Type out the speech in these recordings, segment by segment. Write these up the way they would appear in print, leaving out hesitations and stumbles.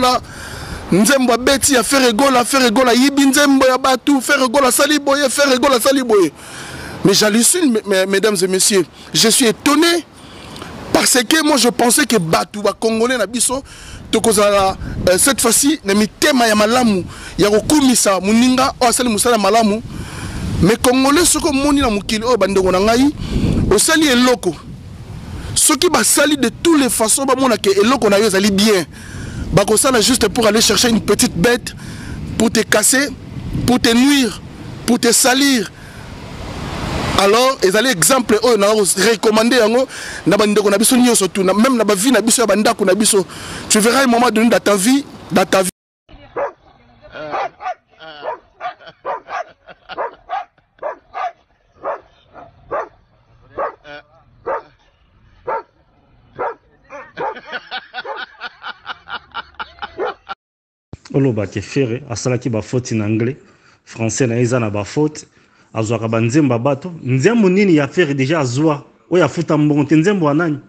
egola nzembo abeti ya faire egola yibi nzembo ya batu faire egola sali boye faire egola sali boye. Mais j'hallucine, mesdames et messieurs, je suis étonné parce que moi je pensais que batu ba congolais na biso tokozala cette fois-ci na mitema ya malamu ya kokumisa muninga o asali musala malamu. Mais congolais soko moni na mukili o bandeko na ngai osali eloko soki basali de toutes les façons ba mona ke eloko na yo ezali bien. Bakosala juste pour aller chercher une petite bête, pour te casser, pour te nuire, pour te salir. Alors, ils allaient exemple, on a recommandé même la vie, tu verras un moment donné dans ta vie, Oloba ke fere asalaki ba faute en anglais français na eza na ba faute azwaka ba nzemba bato nzembo nini ya fere déjà azwa o ya futa mbongo te nzembo wanani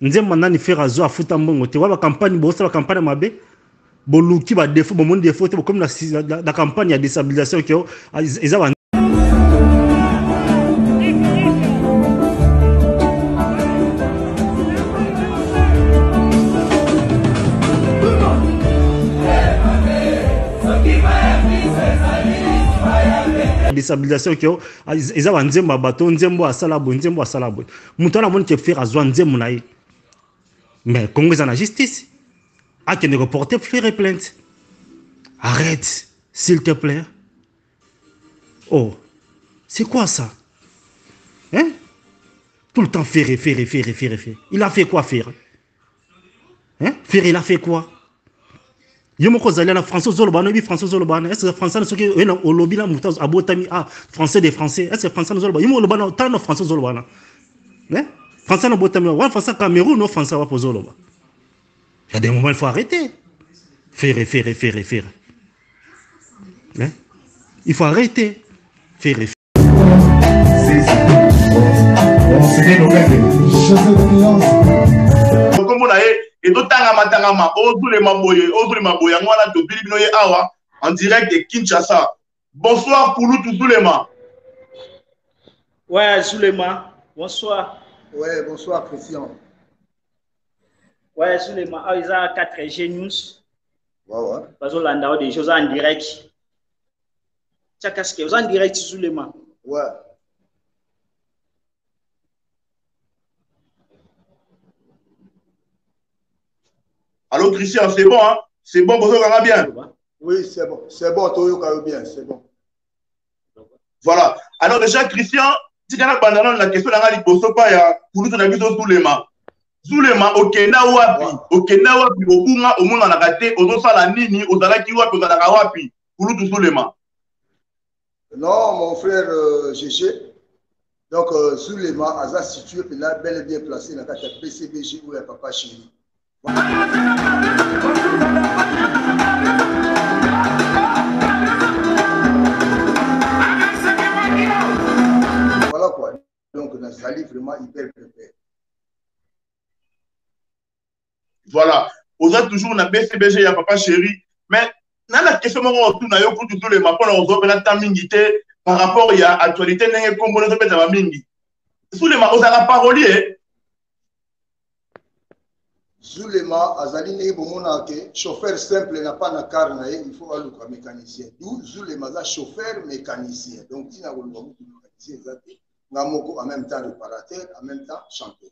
nzembo nani fere azwa futa mbongo te wa ba campagne bo sala campagne mabe boluki ba défaut bo mon défaut te comme la campagne ya déstabilisation que eza ba déstabilisation que eza ba nzembo bato nzembo asala bo nzembo asala bo muto na moni ke faire azwa nzembo na ye mais Congo eza na justice a que ne reporter faire plainte arrête s'il te plaît. Oh c'est quoi ça hein tout le temps faire il a fait quoi faire hein faire il a fait quoi yo moko zali na français zolobana bi français zolobana est-ce que français soki ena olobi la muta abotami ah français des français est-ce que français zolobana yo olobana tant no français zolobana hein français no botami wa français Cameroun no français wa pozoloba. Il y a des moments il faut arrêter faire hein il faut arrêter faire et tout tangama tous les maboye ngwana to bilibino ye awa en direct de Kinshasa. Bonsoir pour nous tous les mains. Ouais, Soulema, bonsoir. Ouais, bonsoir Christian. Ouais, Soulema, ah, ils ont 4G News. Ouais. Parce qu'on a des choses en direct. Tiens, qu'est-ce que vous en direct, Soulema? Ouais. Allô Christian, c'est bon, hein? C'est bon, bonjour, on va bien. Oui, c'est bon, Toyo bien, c'est bon. Voilà. Alors déjà, Christian, si tu as la question, pour nous, on a vu Zulema, okenda wapi, obunga, omuna na kate, ozosala nini, ozalaki wapi, ozalaka wapi, pour nous, Zulema. Non, mon frère Gégé, donc Zulema, Aza situé, puis là, bel et bien placé dans la PCBG ou la Papa Chéri. Voilà quoi. Donc, on a sali vraiment hyper préparé. Voilà. Vous êtes toujours dans BCBG, il y a Papa Chéri. Mais, dans la question, on tourne à pour tous les mapons, on a tamingité par rapport à l'actualité, on a combo de mingi. Sous les mapons, on a la parolier. Zulema, Azali ne bomona ke chauffeur simple n'a pas na car na il faut aller comme mécanicien. D'où Zulema za chauffeur mécanicien. Donc tina ko lo mécanicien exact. Ngamoko en même temps réparateur, en même temps chanteur.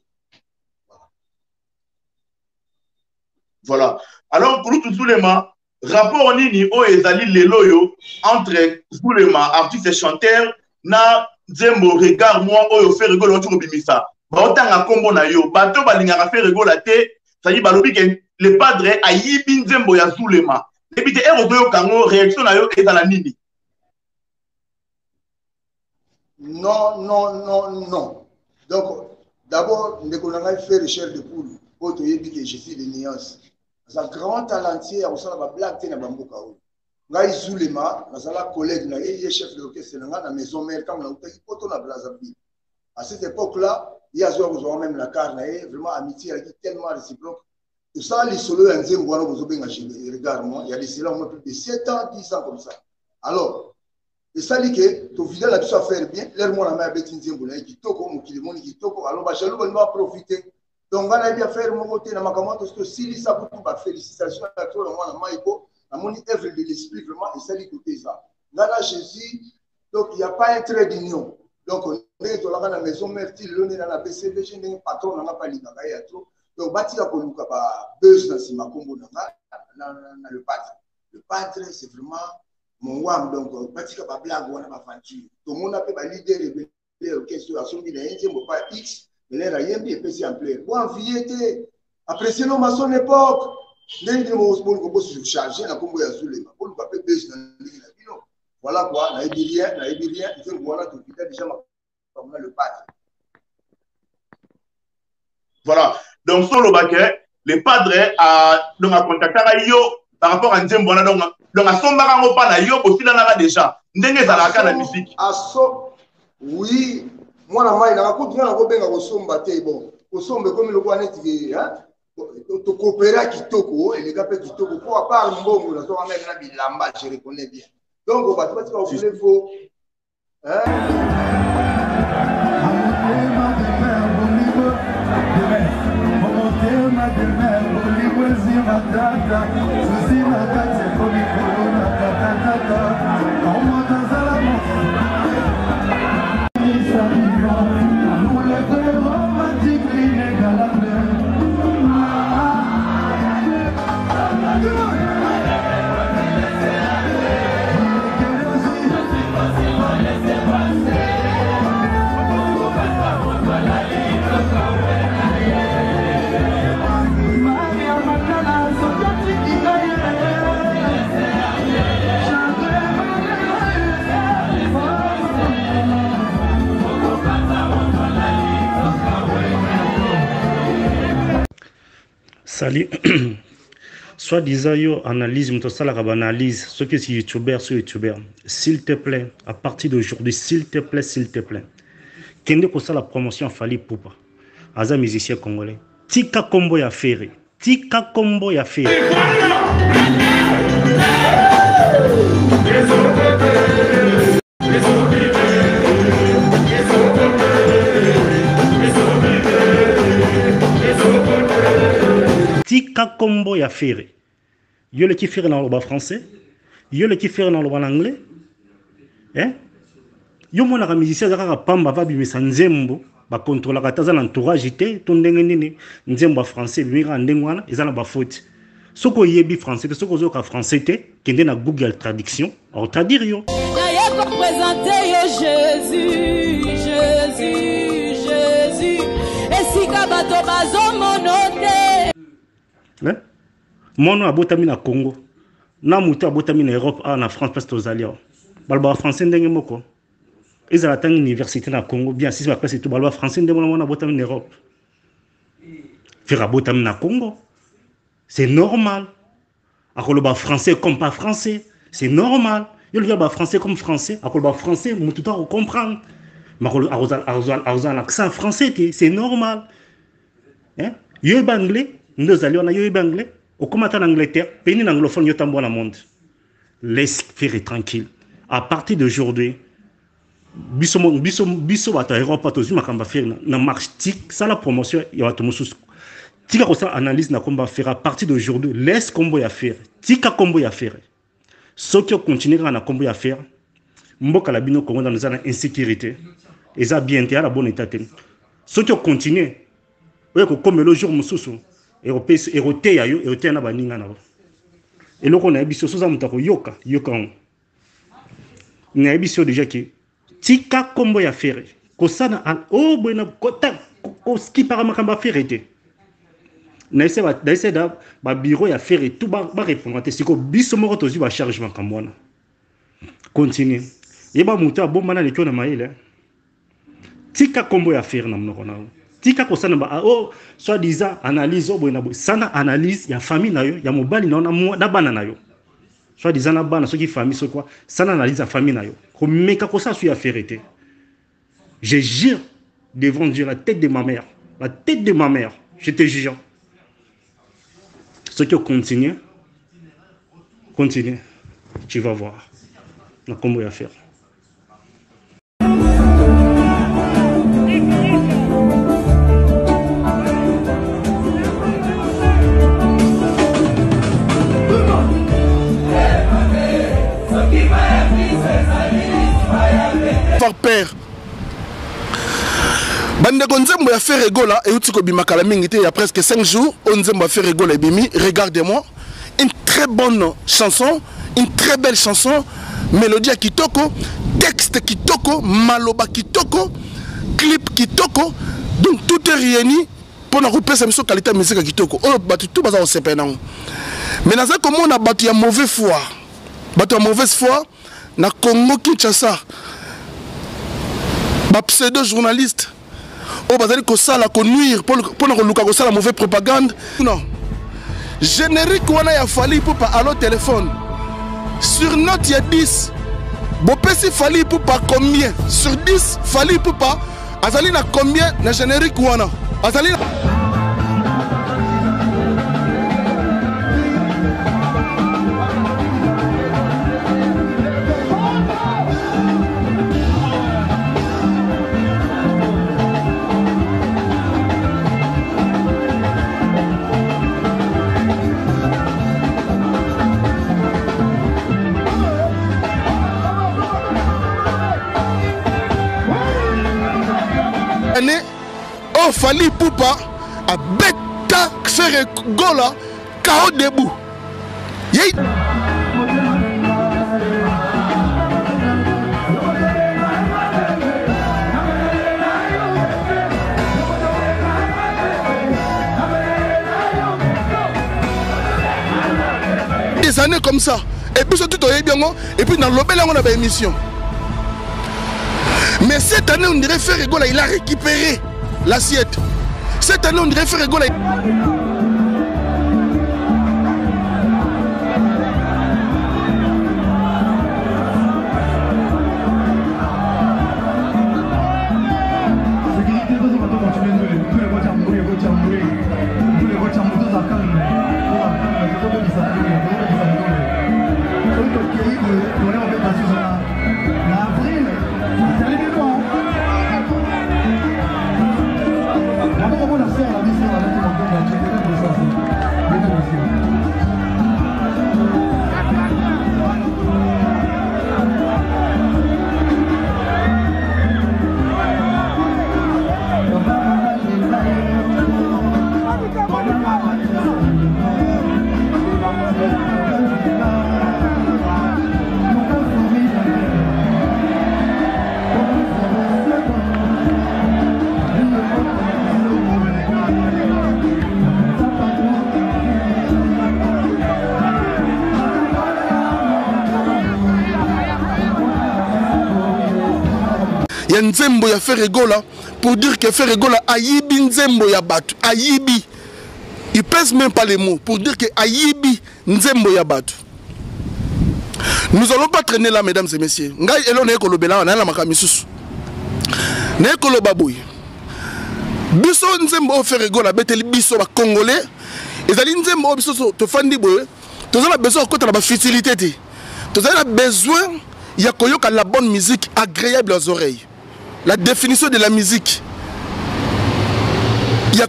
Voilà. Alors pour nous Zulema, rapport nini o ezali leloyo entre Zulema artiste et chanteur na Nzembo regard moi oyo fait rigolo tu bimisa. Ba otanga kombo na yo, bato balingaka fait rigolo te. Ça dit, le padre a yibi Nzembo ya Zulema. Et puis, réaction na yo est dans la nini. Non. Donc, d'abord, nous avons fait recherche de poule. Pour te dire que je suis de nuances. C'est un grand talentier, on s'en va blague, na bamboka. Ngai Zulema, nous avons un collègue, il est chef de l'orchestre dans la maison mère, quand on a eu poto na Brazzaville. À cette époque-là, il y a même la carne, vraiment amitié, elle est tellement réciproque. Tout ça, les solos, regarde-moi, il y a des cela au moins plus de 7 ans, 10 ans comme ça. Alors, et ça dit que ton fidèle a pu faire bien, l'air moi la main avec une zimboula qui toko, mon kilimoni qui toko, alors bah jaloux va profiter. Donc on a bien faire mon côté, na makamata to si ça pour tout ba félicitations à toi le moi na maïko, na mon œuvre de l'esprit vraiment et ça dit côté ça. Là Jésus, donc il n'y a pas un trait d'union. Donc on est dans la maison mère til le dans la BCB, j'ai un patron na pas li na ya trop. Donc bati la ko luka ba buzz na sima kombo na le pâtre. Le pâtre c'est vraiment mon wam donc pratique ba blague wana ba fantu to mona pe ba leader rebelle question asombi na yende mo pas x mais là rien bien pesi en plaire bon enviété après sinon ma son époque ndenge mo osbol ko bosi charger na kombo ya zulema bon ba pe base na ndenge na bino voilà quoi na ibirien il faut voilà tout peut déjà comme le padre voilà donc sur le baquet les padres a donc a contacté yo par rapport à Nzembo donc à son barango pas na yo aussi là déjà ndenge za la kana musique aso oui moi na mai na ko tuna ko benga ko somba te bon ko sombe comme le quoi net hein to coopérer kitoko et les gars pe kitoko pour à part mbongo na so na na bilamba je reconnais bien donc on va pas qu'on voulait faut hein Salut. Soit disant yo analyse, mais ça la analyse. Ce que c'est youtubeur, s'il te plaît, à partir d'aujourd'hui, s'il te plaît. Kende pour ça la promotion fallait pour pas. Aza musicien congolais. Tika combo ya ferré. Tika combo ya ferré. Yo le qui ferré dans le français, yo le qui ferré dans le anglais. Hein? Yo mon ara musicien zaka pamba va bimisa nzembo ba contrôler kataza l'entourage té to ndenge nini nzembo français bimira ndengwana ezala ba faute. Soko yebi français, soko zoka français té kende na Google traduction, on traduire yo. Na yo ko présenter yo Jésus. Esika bato bazomonote. Hein? Mono abotami na Congo. Na mutu abotami na Europe, na France parce que aux alliés. Balba français ndenge moko. Ils ont atteint l'université na Congo. Bien si c'est pas c'est tout balba français ndenge mona abotami na Europe. Faire abotami na Congo. C'est normal. Akoloba français comme pas français, c'est normal. Il y a français comme français, akoloba français mutu ta comprendre. Mais akoloba l'accent français c'est normal. Hein? Yo anglais. Nous allions en anglais. Au commentaire en Angleterre, pays anglophone, yo tambo dans le monde. Laisse faire tranquille. À partir d'aujourd'hui, biso bata Europe to zuma kamba faire na marche tic, ça la promotion ya to mususu. Tika ko ça analyse na komba faire à partir d'aujourd'hui, laisse combo ya faire. Tika combo ya faire. Ce qui continue na combo ya faire. Mboka la bino Congo dans les insécurité. Et ça bien été à la bonne état. Ce qui continue. Ouais comme le jour mususu. Et au na baninga na et loko na biso soza mutako yoka na biso déjà que tika kombo ya ferré ko sana bona kota ko ski para makamba ferré te na essaie ba bureau ya ferré tout ba répondre te siko biso moko tozi ba chargement kamona continue yeba muta bomba na lekyo na maile tika kombo ya ferré na mnoko na tika ko sana ba soit disant analyse sana analyse ya famille na yo ya mobali na bana na yo soit disant na bana soki famille so quoi sana analyse ya famille na yo ko meka ko ça sur affaire été je jure devant Dieu la tête de ma mère je te jure Ce qui continue, tu vas voir. Comment il va faire. Par père. Bandeko nzembo ya faire rigola et uti ko bimakala mingi te il y a presque 5 jours on nzembo ya faire rigola et bimi regardez-moi une très bonne chanson, une très belle chanson, mélodie kitoko, texte kitoko, maloba kitoko, clip kitoko, donc tout est réuni pour na repérer cette qualité de musique kitoko. Oh batu tout baza au sepena. Mais na ça comment on a battu ya mauvaise foi. Battu ya mauvaise foi na Congo Kinshasa. Ba pseudo journaliste oh bazali ko sala ko nuire pour na luka ko sala mauvaise propagande. Non. Générique wana ya Fally Ipupa allo téléphone. Sur note il y a 10. Bopesi Fally Ipupa combien? Sur 10 Fally Ipupa azali na combien na générique wana? Azali na... Oh Fally Ipupa a bêta faire gola KO debout. Des années comme ça. Et puis surtout et puis dans l'obéla on a une émission. Mais cette année, on dirait faire rigoler, il a récupéré l'assiette. Cette année, on dirait faire rigoler. Nzembo ya faire rigola pour dire que faire rigola ayibi nzembo ya batu ayibi il pèse même pas les mots pour dire que ayibi nzembo ya batu. Nous allons pas traîner là mesdames et messieurs. Ngai elo na ekolobela na la makamisusu na ekolobaboy biso nzembo faire rigola beteli biso ba congolais ezali nzembo biso to fandi boye tozala besoin ko tala ba facilité te tozala besoin ya koyoka la bonne musique agréable aux oreilles. La définition de la musique. Il y a...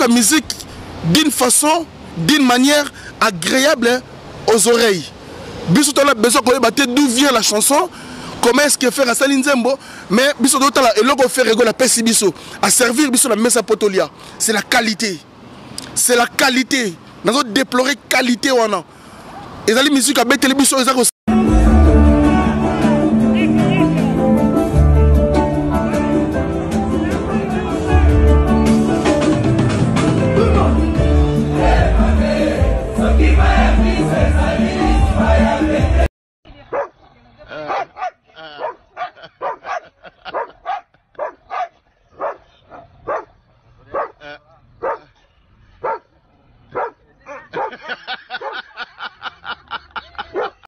la musique d'une façon, d'une manière agréable aux oreilles. Biso a besoin de d'où vient la chanson, comment est-ce que faire à Saline Nzembo, mais biso et logo faire rigoler la pesi biso, à servir biso la messe à potolia. C'est la qualité. C'est la qualité. Nous avons déploré qualité ou non. Et la musique a bêté les biso